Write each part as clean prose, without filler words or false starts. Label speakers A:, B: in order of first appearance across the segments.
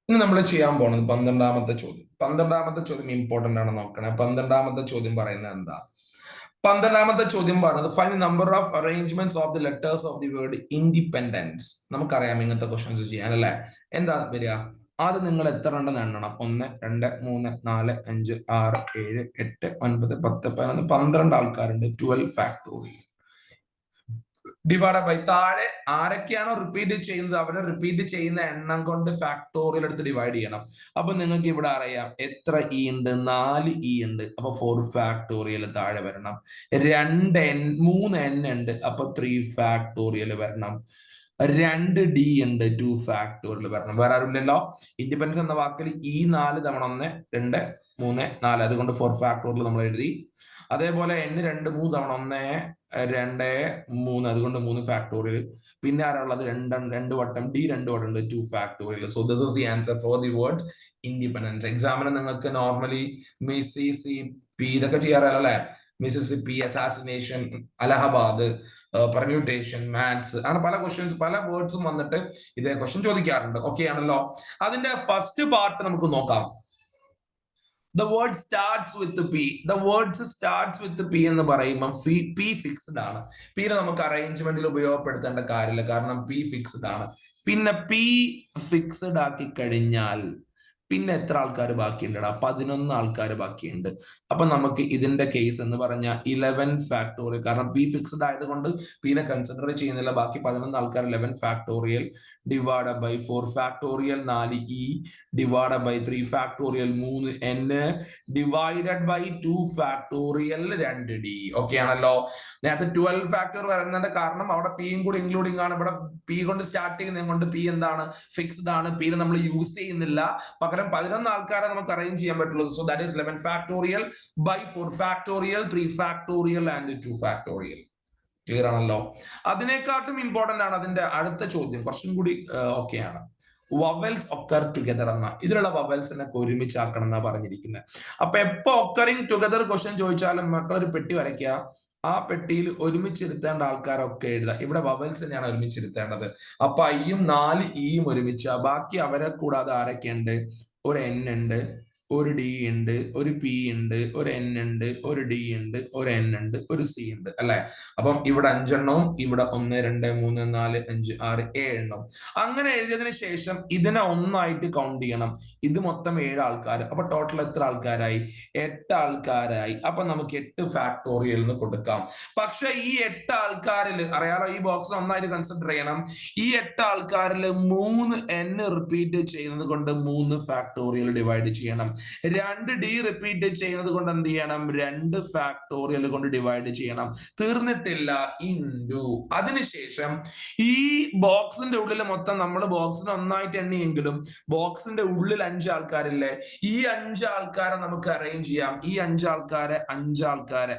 A: ഇനി നമ്മൾ ചെയ്യാൻ പോണത് 12ാമത്തെ ചോദ്യം. 12ാമത്തെ ചോദ്യം ഇമ്പോർട്ടന്റ് ആണ് നോക്കണേ. 12ാമത്തെ ചോദ്യം പറയുന്നത് എന്താ? 12ാമത്തെ ചോദ്യം പറയുന്നത് find number of arrangements of the letters of the word independence. നമുക്കറിയാം ഇങ്ങനത്തെ ക്വസ്റ്റ്യൻസ് ചെയ്യാൻ അല്ലേ. എന്താ വരിക? അത് നിങ്ങൾ എത്ര ഉണ്ടെന്ന് എണ്ണണം. 1 2 3 4 5 6 7 8 9 10 11 12 ആൾക്കാരുണ്ട്. 12 ഫാക്ടോറിയൽ ഡിവൈഡ് ബൈ താഴെ ആരൊക്കെയാണോ റിപ്പീറ്റ് ചെയ്യുന്നത് അവരെ റിപ്പീറ്റ് ചെയ്യുന്ന എണ്ണം കൊണ്ട് ഫാക്ടോറിയൽ എടുത്ത് ഡിവൈഡ് ചെയ്യണം. അപ്പൊ നിങ്ങൾക്ക് ഇവിടെ അറിയാം എത്ര ഇ ഉണ്ട്, 4 ഇ ഉണ്ട്. അപ്പൊ 4 ഫാക്ടോറിയൽ താഴെ വരണം. 3n ഉണ്ട്, അപ്പൊ 3 ഫാക്ടോറിയൽ വരണം. 2d ഉണ്ട്, 2 ഫാക്ടോറിയൽ വരണം. വേറെ ആരുമില്ലല്ലോ. ഇൻഡിപെൻഡൻസ് എന്ന വാക്കിൽ ഈ 4 തവണ 1 2 3 4, അതുകൊണ്ട് 4 ഫാക്ടോറിയൽ നമ്മൾ എഴുതി. അതേപോലെ n 2 3 തവണ 1 2 3, അതുകൊണ്ട് 3 ഫാക്ടോറിയൽ. പിന്നെ ആരാളുള്ളത്? 2 വട്ടം d 2 വട്ടം ഉണ്ട്, 2 factorial. So this is the answer for the word independence. എക്സാമിന് നിങ്ങൾക്ക് നോർമലി മിസിസിപി ഇതൊക്കെ ചെയ്യാറല്ലോ അല്ലെ. Mississippi, assassination, Allahabad, permutation, maths, അങ്ങനെ പല ക്വസ്റ്റ്യൻസ് പല വേർഡ്സും വന്നിട്ട് ഇതേ ക്വസ്റ്റ്യൻ ചോദിക്കാറുണ്ട്. ഓക്കെ ആണല്ലോ. അതിന്റെ ഫസ്റ്റ് പാർട്ട് നമുക്ക് നോക്കാം. The word starts with P. The words starts with P എന്ന് പറയുമ്പോൾ P ഫിക്സ്ഡ് ആണ്. പിന്നെ നമുക്ക് അറേഞ്ച്മെന്റിൽ ഉപയോഗപ്പെടുത്തേണ്ട കാര്യമില്ല, കാരണം P ഫിക്സ്ഡ് ആണ്. പിന്നെ P ഫിക്സ്ഡ് ആക്കി കഴിഞ്ഞാൽ പിന്നെ എത്ര ആൾക്കാർ ബാക്കിയുണ്ടടാ? 11 ആൾക്കാർ ബാക്കിയുണ്ട്. അപ്പൊ നമുക്ക് ഇതിന്റെ കേസ് എന്ന് പറഞ്ഞാൽ 11 ഫാക്ടോറിയൽ, കാരണം പി ഫിക്സ്ഡ് ആയതുകൊണ്ട് പിന്നെ കൺസിഡർ ചെയ്യുന്നില്ല. ബാക്കി 11 ആൾക്കാർ 11 factorial divide by 4 factorial 4 E divide by 3 factorial 3 N divided by 2 factorial 2 D. Okay ആണല്ലോ. നേരത്തെ 12 ഫാക്ടോറിയൽ വരുന്നതിന്റെ കാരണം അവിടെ പിയും കൂടി ഇൻക്ലൂഡിംഗ് ആണ്. ഇവിടെ പി കൊണ്ട് സ്റ്റാർട്ട് ചെയ്യുന്നത് കൊണ്ട് പി എന്താണ്? ഫിക്സ്ഡ് ആണ്. പി നമ്മൾ യൂസ് ചെയ്യുന്നില്ല. പകരം 11 ആൾക്കാരെ നമുക്ക് അറേഞ്ച് ചെയ്യാൻ പറ്റുള്ളൂ. So that is 11 factorial by 4 factorial 3 factorial and 2 factorial. Clear ആണല്ലോ. അതിനെക്കാട്ടും ഇമ്പോർട്ടന്റ് ആണ് അതിന്റെ അടുത്ത ചോദ്യം, കുറച്ചും കൂടി ഓക്കെ ആണ്. വവൽസ് ഒക്കർ ടുഗദർ എന്ന ഇതിലുള്ള വവൽസിനെ ഒരുമിച്ചാക്കണം എന്നാ പറഞ്ഞിരിക്കുന്നത്. അപ്പൊ എപ്പോ ഒക്കറിങ് ടുഗദർ ക്വസ്റ്റ്യൻ ചോദിച്ചാലും മക്കളൊരു പെട്ടി വരയ്ക്കുക. ആ പെട്ടിയിൽ ഒരുമിച്ചിരുത്തേണ്ട ആൾക്കാരൊക്കെ എഴുതുക. ഇവിടെ വവൽസിനെയാണ് ഒരുമിച്ചിരുത്തേണ്ടത്. അപ്പൊ ഐയും 4 ഇയും ഒരുമിച്ച, ബാക്കി അവരെ കൂടാതെ ആരൊക്കെയുണ്ട്? ഒരു എൻ ഉണ്ട്, ഒരു ഡി ഉണ്ട്, ഒരു പി ഉണ്ട്, ഒരു എൻ ഉണ്ട്, ഒരു ഡി ഉണ്ട്, ഒരു എൻ ഉണ്ട്, ഒരു സി ഉണ്ട് അല്ലെ. അപ്പം ഇവിടെ 5 എണ്ണവും ഇവിടെ 1 2 3 4 5 6 7 എണ്ണവും. അങ്ങനെ എഴുതിയതിനു ശേഷം ഇതിനെ ഒന്നായിട്ട് കൗണ്ട് ചെയ്യണം. ഇത് മൊത്തം 7 ആൾക്കാർ. അപ്പൊ ടോട്ടൽ എത്ര ആൾക്കാരായി? 8 ആൾക്കാരായി. അപ്പൊ നമുക്ക് 8 ഫാക്ടോറിയൽ എന്ന് കൊടുക്കാം. പക്ഷെ ഈ 8 ആൾക്കാരിൽ അറിയാലോ, ഈ ബോക്സ് നന്നായിട്ട് കൺസിഡർ ചെയ്യണം. ഈ 8 ആൾക്കാരിൽ 3 n റിപ്പീറ്റ് ചെയ്യുന്നത് കൊണ്ട് 3 ഫാക്ടോറിയൽ ഡിവൈഡ് ചെയ്യണം. 2 ഡി റിപ്പീറ്റ് ചെയ്യുന്നത് കൊണ്ട് എന്ത് ചെയ്യണം? 2 ഫാക്ടോറിയൽ കൊണ്ട് ഡിവൈഡ് ചെയ്യണം. തീർന്നിട്ടില്ല. ഇൻഡു അതിനുശേഷം ഈ ബോക്സിന്റെ ഉള്ളിൽ മൊത്തം നമ്മൾ ബോക്സിനെ ഒന്നായിട്ട് എണ്ണിയെങ്കിലും ബോക്സിന്റെ ഉള്ളിൽ 5 ആൾക്കാരില്ലേ, ഈ 5 ആൾക്കാരെ നമുക്ക് അറേഞ്ച് ചെയ്യാം. ഈ 5 ആൾക്കാരെ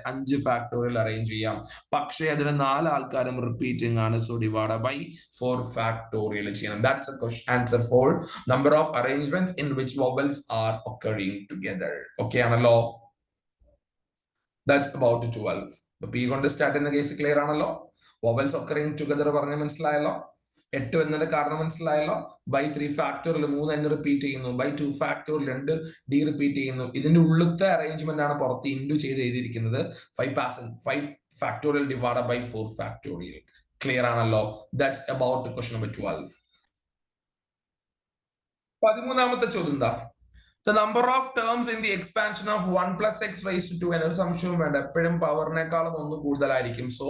A: 5 ഫാക്ടോറിയൽ അറേഞ്ച് ചെയ്യാം. പക്ഷേ അതിന് 4 ആൾക്കാരും റിപ്പീറ്റിംഗ് ആണ്. സോ ഡിവൈഡ് ബൈ 4 ഫാക്ടോറിയൽ ചെയ്യണം. That's a question answer for number of arrangements in which vowels are occurring together. Okay ആണല്ലോ. That's about 12. P കൊണ്ട് സ്റ്റാർട്ട് ചെയ്യുന്ന കേസ് ക്ലിയർ ആണല്ലോ. വവൽസ് ഒക്കറിങ് ടുഗദർ പറഞ്ഞ മനസ്സിലായല്ലോ. 8 എന്നതിന്റെ കാരണം മനസ്സിലായല്ലോ. ബൈ 3 ഫാക്ടോറിയൽ 3 n റിപ്പീറ്റ് ചെയ്യുന്നു. ബൈ 2 ഫാക്ടോറിയൽ 2 ഡി റിപ്പീറ്റ് ചെയ്യുന്നു. ഇതിന്റെ ഉള്ളിലത്തെ അറേഞ്ച്മെന്റ് ആണ് പുറത്ത് ഇൻഡു ചെയ്ത് എഴുതിയിരിക്കുന്നത്. 5 factorial divide by 4 factorial. Clear ആണല്ലോ. That's about question number 12. 13ാമത്തെ ചോദ്യം എന്താ? The number of terms in the expansion of 1 plus x raised to 2n. ഒരു സംശയവും വേണ്ട, എപ്പോഴും പവറിനേക്കാളും ഒന്ന് കൂടുതലായിരിക്കും. So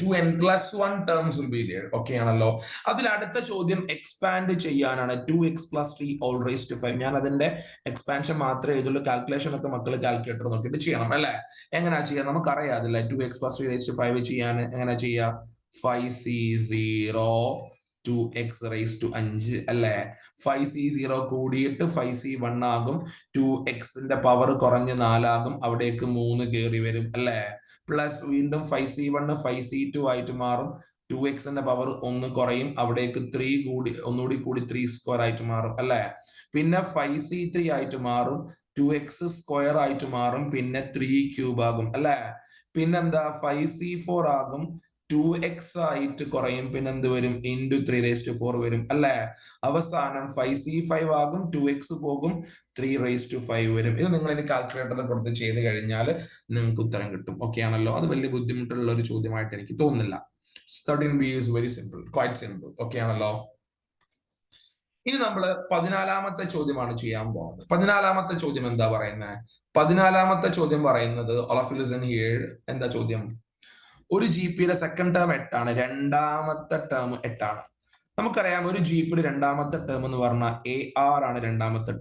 A: 2n plus 1 terms will be there. Okay ആണല്ലോ. അതിൽ അടുത്ത ചോദ്യം എക്സ്പാൻഡ് ചെയ്യാനാണ്. 2x plus 3 all raised to 5. ഞാൻ അതിന്റെ എക്സ്പാൻഷൻ മാത്രമേ എഴുതുള്ളൂ. കാൽക്കുലേഷൻ ഒക്കെ മക്കൾ കാൽക്കുലേറ്റർ നോക്കിയിട്ട് ചെയ്യണം അല്ലെ. എങ്ങനെയാ ചെയ്യാം? നമുക്കറിയാം അതില്ല. 2x plus 3 raised to 5 ചെയ്യാൻ എങ്ങനെ ചെയ്യാം? 5c0 2x raised to 5 അല്ലെ. 5c0 കൂടിയിട്ട് 5c1 ആകും. 2xന്റെ പവർ കുറഞ്ഞ് 4 ആകും. അവിടേക്ക് 3 കയറി വരും അല്ലെ. പ്ലസ് വീണ്ടും 5c1 5c2 ആയിട്ട് മാറും. 2xന്റെ പവർ 1 കുറയും. അവിടേക്ക് 3 കൂടി ഒന്നുകൂടി കൂടി 3 സ്ക്വയർ ആയിട്ട് മാറും അല്ലെ. പിന്നെ 5c3 ആയിട്ട് മാറും. 2x സ്ക്വയർ ആയിട്ട് മാറും. പിന്നെ 3 ക്യൂബ് ആകും അല്ലെ. പിന്നെന്താ 5c4 ആകും. 2x ആയിട്ട് കുറയും, പിന്നെ എന്ത് വരും, ഇൻറ്റു 3⁴ വരും അല്ലെ. അവസാനം 5c5 ആകും, 2x പോകും, 3⁵ വരും. ഇത് നിങ്ങൾ ഇനി കാൽക്കുലേറ്ററിൽ കൊടുത്ത് ചെയ്ത് കഴിഞ്ഞാൽ നിങ്ങൾക്ക് ഉത്തരം കിട്ടും. ഓക്കെ ആണല്ലോ. അത് വലിയ ബുദ്ധിമുട്ടുള്ള ഒരു ചോദ്യമായിട്ട് എനിക്ക് തോന്നുന്നില്ല. 13b is very simple, quite simple. Okay ആണല്ലോ. ഇനി നമ്മൾ 14ാമത്തെ ചോദ്യമാണ് ചെയ്യാൻ പോകുന്നത്. 14ാമത്തെ ചോദ്യം എന്താ പറയുന്നത്? 14ാമത്തെ ചോദ്യം പറയുന്നത് എന്താ ചോദ്യം? ഒരു GPയുടെ സെക്കൻഡ് ടേം 8 ആണ്, രണ്ടാമത്തെ ടേം 8 ആണ്. നമുക്കറിയാം ഒരു GPയുടെ രണ്ടാമത്തെ ടേം എന്ന് പറഞ്ഞാൽ AR ആണ്. രണ്ടാമത്തെ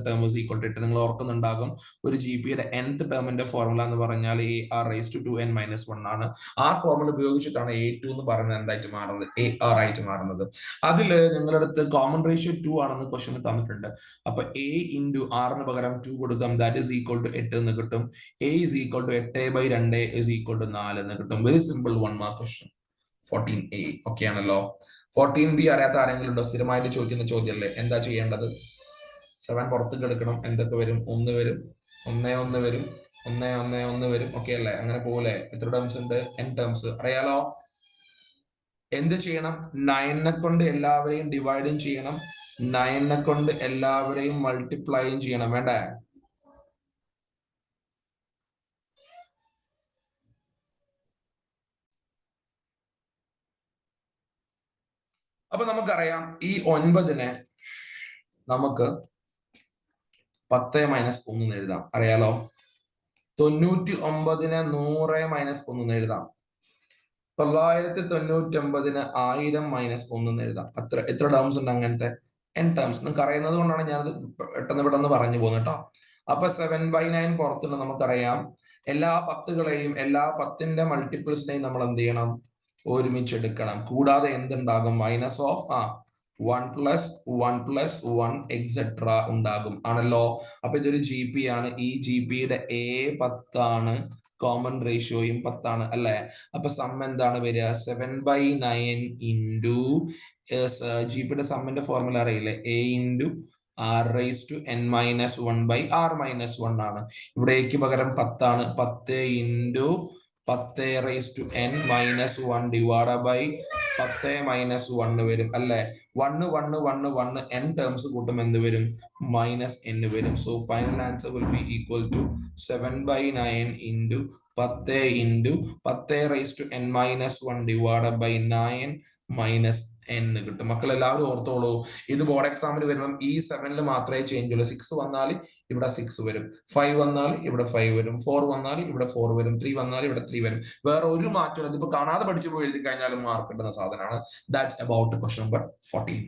A: ടേം ഈസ് ഈക്വൽ ടു 8. നിങ്ങൾ ഓർക്കുന്നുണ്ടാകും ഒരു GPയുടെ nth ടേമിന്റെ ഫോർമുല എന്ന് പറഞ്ഞാൽ AR⁻²n−1 ആണ്. ആ ഫോർമുല ഉപയോഗിച്ചിട്ടാണ് A2 എന്ന് പറയുന്നത് എന്തായിട്ട് മാറുന്നത്, AR ആയിട്ട് മാറുന്നത്. അതില് നിങ്ങളുടെ അടുത്ത് കോമൺ റേഷ്യോ 2 ആണെന്ന് ക്വസ്റ്റ്യൻ തന്നിട്ടുണ്ട്. അപ്പൊ A ഇൻറ്റു ആറിന് പകരം 2 കൊടുക്കാം, ദാറ്റ് ഈസ് ഈക്വൽ ടു 8 എന്ന് കിട്ടും. A is equal to 8/2 is equal to 4 എന്ന് കിട്ടും. Very simple 1 mark question. 14A. Okay ആണല്ലോ. 14B അറിയാത്ത ആരെങ്കിലും ഉണ്ടോ? സ്ഥിരമായിട്ട് ചോദിക്കുന്ന ചോദ്യമല്ലേ. എന്താ ചെയ്യേണ്ടത്? 7 പുറത്തേക്ക് എടുക്കണം. എന്തൊക്കെ വരും? 1 വരും, 1 വരും, 1 വരും. ഓക്കെ അല്ലേ? അങ്ങനെ പോലെ എത്ര ടേംസ് ഉണ്ട്? n terms. അറിയാലോ. എന്ത് ചെയ്യണം? 9നെ കൊണ്ട് എല്ലാവരെയും ഡിവൈഡും ചെയ്യണം, 9നെ കൊണ്ട് എല്ലാവരെയും മൾട്ടിപ്ലൈയും ചെയ്യണം. വേണ്ടേ? അപ്പൊ നമുക്കറിയാം ഈ 9നെ നമുക്ക് 10-1 എഴുതാം. അറിയാലോ. 99നെ 100-1 എഴുതാം. 999ന് 1000-1 എഴുതാം. എത്ര ടേംസ് ഉണ്ട് അങ്ങനത്തെ? n terms. നിങ്ങൾക്ക് അറിയുന്നത് കൊണ്ടാണ് ഞാനത് പെട്ടെന്ന് പറഞ്ഞു പോകുന്നത് കേട്ടോ. അപ്പൊ 7/9 പുറത്തുണ്ട്. നമുക്കറിയാം എല്ലാ 10കളെയും, എല്ലാ 10ന്റെ മൾട്ടിപ്പിൾസിനെയും നമ്മൾ എന്ത് ചെയ്യണം? ഒരുമിച്ച് എടുക്കണം. കൂടാതെ എന്തുണ്ടാകും? മൈനസ് ഓഫ് 1+1+1 എക്സെട്ര ഉണ്ടാകും. ആണല്ലോ. അപ്പൊ ഇതൊരു GP ആണ്. ഈ GPയുടെ A 10 ആണ്, കോമൺ റേഷ്യോയും 10 ആണ് അല്ലെ. അപ്പൊ സം എന്താണ് വരിക? 7/9 ഇൻറ്റു GPയുടെ സമ്മിന്റെ ഫോർമുല അറിയില്ലേ? A ഇൻറ്റു R⁻n−1/R−1 ആണ്. ഇവിടെ Aക്ക് പകരം 10 ആണ്. 10 ഇൻറ്റു 10⁻n−1 ഡിവൈഡ് ബൈ 10-1 വരും അല്ലെ. 1 n ടേംസ് കൂട്ടും എന്ത് വരും? -n വരും. So final answer will B equal to 7/9 into 10 into 10⁻n−1 divide by 9 -n കിട്ടും. മക്കൾ എല്ലാവരും ഓർത്തോളൂ. ഇത് ബോർഡ് എക്സാമിന് വരുമ്പോൾ ഈ 7ൽ മാത്രമേ ചേഞ്ച് ഉള്ളൂ. 6 വന്നാൽ ഇവിടെ 6 വരും, 5 വന്നാൽ ഇവിടെ 5 വരും, 4 വന്നാൽ ഇവിടെ 4 വരും, 3 വന്നാൽ ഇവിടെ 3 വരും. വേറെ ഒരു മാറ്റവും ഇതിപ്പോ കാണാതെ പഠിച്ചു പോയി എഴുതി കഴിഞ്ഞാലും മാർക്ക് കിട്ടുന്ന സാധനമാണ്. That's about question number 14.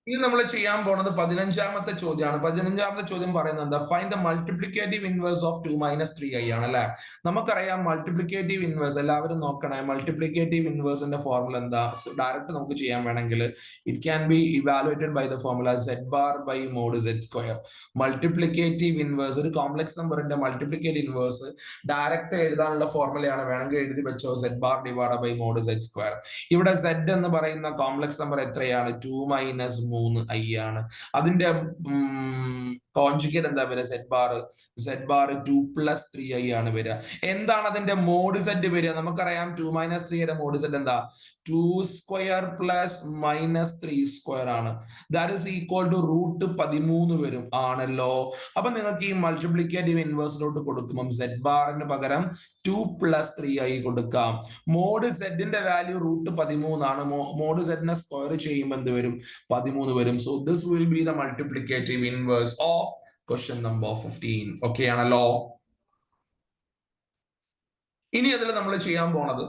A: ഇനി നമ്മൾ ചെയ്യാൻ പോണത് 15ാമത്തെ ചോദ്യമാണ്. 15ാമത്തെ ചോദ്യം പറയുന്നത് എന്താ? Find the multiplicative inverse of 2 - 3i ആണ് അല്ലെ. നമുക്കറിയാം മൾട്ടിപ്ലിക്കേറ്റീവ് ഇൻവേഴ്സ് എല്ലാവരും നോക്കണേ. മൾട്ടിപ്ലിക്കേറ്റീവ് ഇൻവേഴ്സിന്റെ ഫോർമുല എന്താ? ഡയറക്റ്റ് നമുക്ക് ചെയ്യാൻ വേണമെങ്കിൽ it can be evaluated by the formula z⁻/mod(z²). Multiplicative inverse ഒരു കോംപ്ലക്സ് നമ്പറിന്റെ മൾട്ടിപ്ലിക്കേറ്റീവ് ഇൻവേഴ്സ് ഡയറക്റ്റ് എഴുതാനുള്ള ഫോർമുലയാണ്. വേണമെങ്കിൽ എഴുതി വെച്ചോ, z⁻/mod(z²). ഇവിടെ z എന്ന് പറയുന്ന കോംപ്ലക്സ് നമ്പർ എത്രയാണ്? 2 - 3i ആണ്. അതിന്റെ കോൺജുഗേറ്റ് എന്താ വരിക? z⁻. 2 + 3i ആണ് വരിക. എന്താണ് അതിന്റെ മോഡ് z വരിക? നമുക്കറിയാം 2 - 3യുടെ മോഡ് z എന്താ? 2² + -3² ആണ്. ദാറ്റ് ഈസ് ഈക്വൽ ടു √13 വരും. ആണല്ലോ. അപ്പൊ നിങ്ങൾക്ക് ഈ മൾട്ടിപ്ലിക്കേറ്റീവ് ഇൻവേഴ്സിലോട്ട് കൊടുക്കുമ്പോൾ z⁻ന് പകരം 2 + 3i കൊടുക്കാം. മോഡ് z-ന്റെ വാല്യൂ √13 ആണ്. മോഡ് z-നെ സ്ക്വയർ ചെയ്യുമ്പോൾ എന്ത് വരും? 13 വരും. So this will be the multiplicative inverse of question number 15. Okay ആണല്ലോ. ഇനി അതിൽ നമ്മൾ ചെയ്യാൻ പോണത്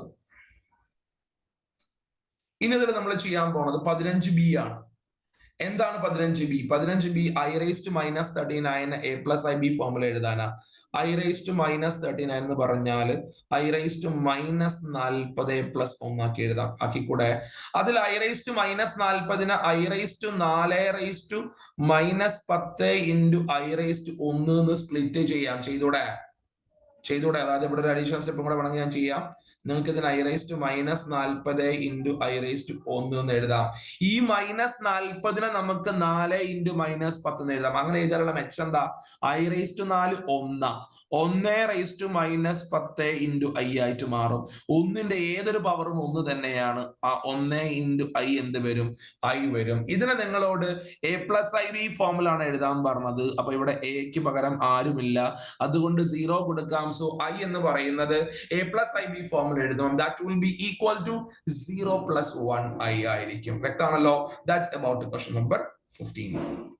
A: 15b ആണ്. എന്താണ് 15b? 15b i⁻⁻39 a+ib formula എഴുതാനാ. i⁻⁻39 എന്ന് പറഞ്ഞാൽ i⁻⁻40 ആക്കി എഴുതാം. ആക്കിക്കൂടെ? അതിൽ i⁻⁻40നെ i⁻⁻10 ഇൻറ്റു i⁻1 എന്ന് സ്പ്ലിറ്റ് ചെയ്യാം. ചെയ്തൂടെ? അതായത് ഇവിടെ ഒരു അഡീഷണൽ സ്റ്റെപ്പും കൂടെ വേണമെങ്കിൽ ഞാൻ ചെയ്യാം. നിങ്ങൾക്ക് ഇതിന് I⁻⁻40 ഇൻറ്റു I⁻1 എന്ന് എഴുതാം. ഈ -40 നമുക്ക് 4 ഇൻറ്റു -10 എന്ന് എഴുതാം. അങ്ങനെ എഴുതാനുള്ള മെച്ചം എന്താ? I⁻4 1 ഇൻറ്റു I ആയിട്ട് മാറും. ഒന്നിന്റെ ഏതൊരു പവറും ഒന്ന് തന്നെയാണ്. ആ 1 ഇൻറ്റു I എന്ത് വരും? I വരും. ഇതിനെ നിങ്ങളോട് A+IB ഫോമിലാണ് എഴുതാൻ പറഞ്ഞത്. അപ്പൊ ഇവിടെ എക്ക് പകരം ആരുമില്ല, അതുകൊണ്ട് 0 കൊടുക്കാം. സോ I എന്ന് പറയുന്നത് A+IB ഫോമിൽ എഴുതും. That will B equal to 0 + 1 I ആയിരിക്കും. വ്യക്തമാണല്ലോ? That's about question number 15.